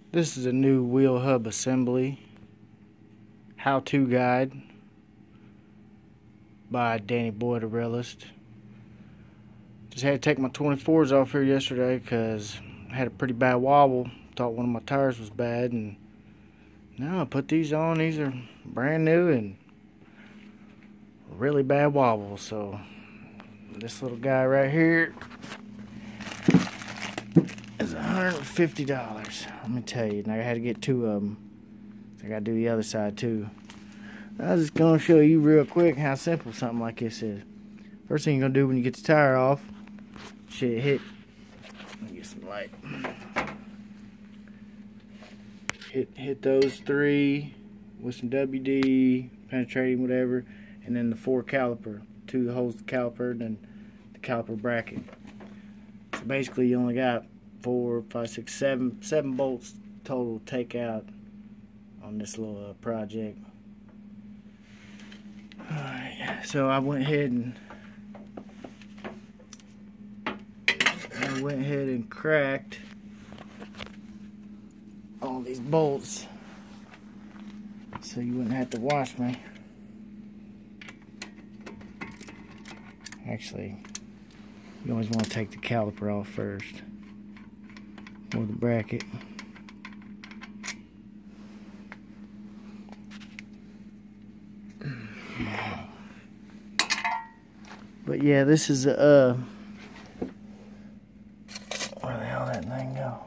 This is a new wheel hub assembly how-to guide by Danny Boy the Realist. Just had to take my 24s off here yesterday because I had a pretty bad wobble. Thought one of my tires was bad, and now I put these on. These are brand new and really bad wobble. So this little guy right here is $150. Let me tell you. Now I had to get two of them. So I got to do the other side too. I was just going to show you real quick how simple something like this is. First thing you're going to do when you get the tire off, shit hit. Let me get some light. Hit those three with some WD, penetrating, whatever, and then the 4 caliper. 2 holds the caliper, and then the caliper bracket. So basically you only got 4, 5, 6, 7 bolts total to take out on this little project. Alright, so I went ahead and cracked all these bolts so you wouldn't have to wash me. Actually, you always want to take the caliper off first, or the bracket. But yeah, this is a where the hell that thing go?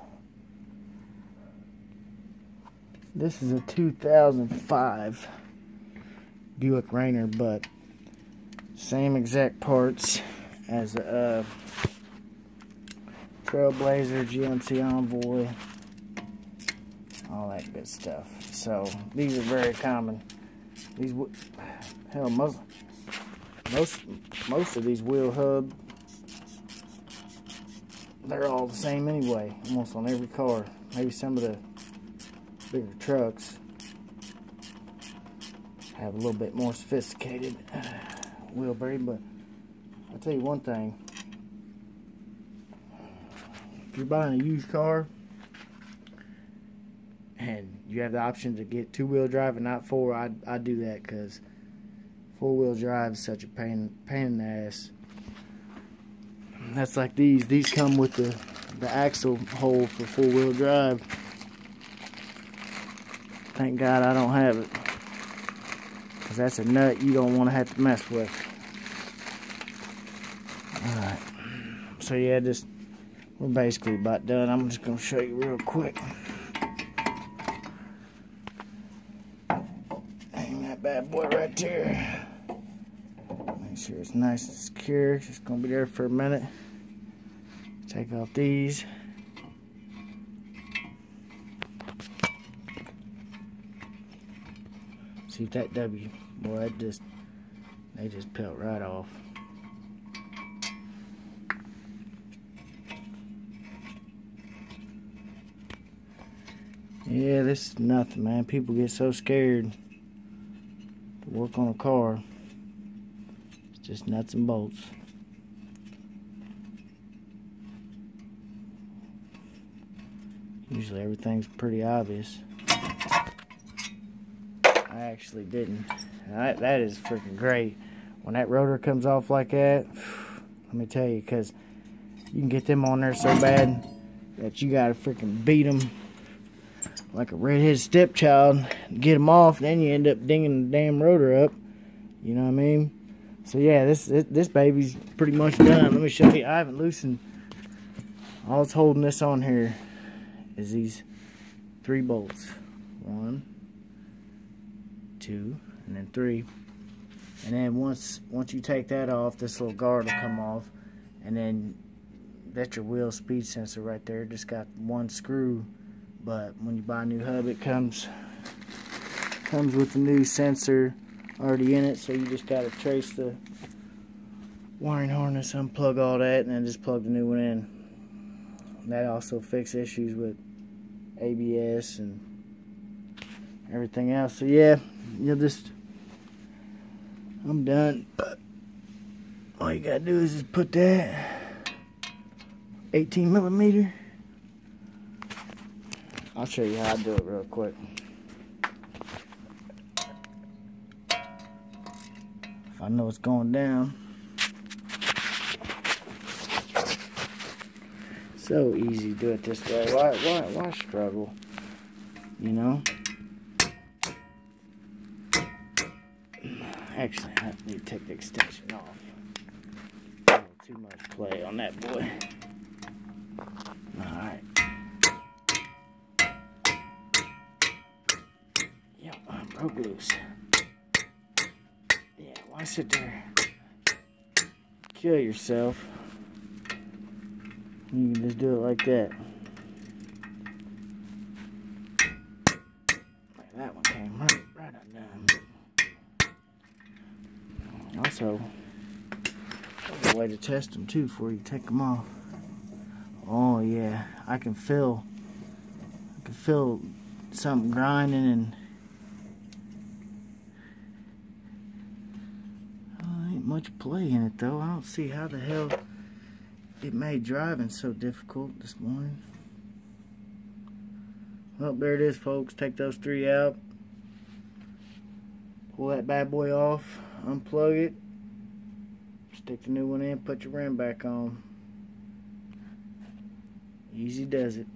This is a 2005 Buick Rainer, but same exact parts as a Trailblazer, GMC Envoy, all that good stuff. So these are very common. These, hell, most of these wheel hubs, they're all the same anyway, almost on every car. Maybe some of the bigger trucks have a little bit more sophisticated wheel bearing, but I'll tell you one thing. If you're buying a used car and you have the option to get 2-wheel drive and not 4, I'd do that, because 4-wheel drive is such a pain in the ass. That's like these. These come with the axle hole for 4-wheel drive. Thank God I don't have it, because that's a nut you don't want to have to mess with. Alright. So yeah, we're basically about done. I'm just going to show you real quick. Hang that bad boy right there. Make sure it's nice and secure. It's just going to be there for a minute. Take off these. See if that boy, they just pelt right off. Yeah, this is nothing, man. People get so scared to work on a car. It's just nuts and bolts. Usually everything's pretty obvious. I actually didn't. That is freaking great. When that rotor comes off like that, let me tell you, because you can get them on there so bad that you gotta freaking beat them like a redheaded stepchild to get them off. Then you end up dinging the damn rotor up. You know what I mean? So yeah, this baby's pretty much done. Let me show you. I haven't loosened. All that's holding this on here is these 3 bolts. 1, 2, and then 3. And then once you take that off, this little guard will come off, and then that's your wheel speed sensor right there. Just got 1 screw, but when you buy a new hub, it comes with a new sensor already in it. So you just got to trace the wiring harness, unplug all that, and then just plug the new one in. That also fixes issues with ABS and everything else. So yeah, I'm done. But all you gotta do is just put that 18mm I'll show you how I do it real quick. If I know it's going down. So easy to do it this way. Why struggle? You know? Actually, I need to take the extension off. A little too much play on that boy. Alright. Yep, I broke loose. Yeah, why sit there? Kill yourself. You can just do it like that. That one came right undone. Also, there's a way to test them too before you take them off. Oh yeah, I can feel something grinding and ain't much play in it though. I don't see how the hell it made driving so difficult this morning. Well, there it is, folks. Take those 3 out. Pull that bad boy off. Unplug it. Stick the new one in. Put your rim back on. Easy does it.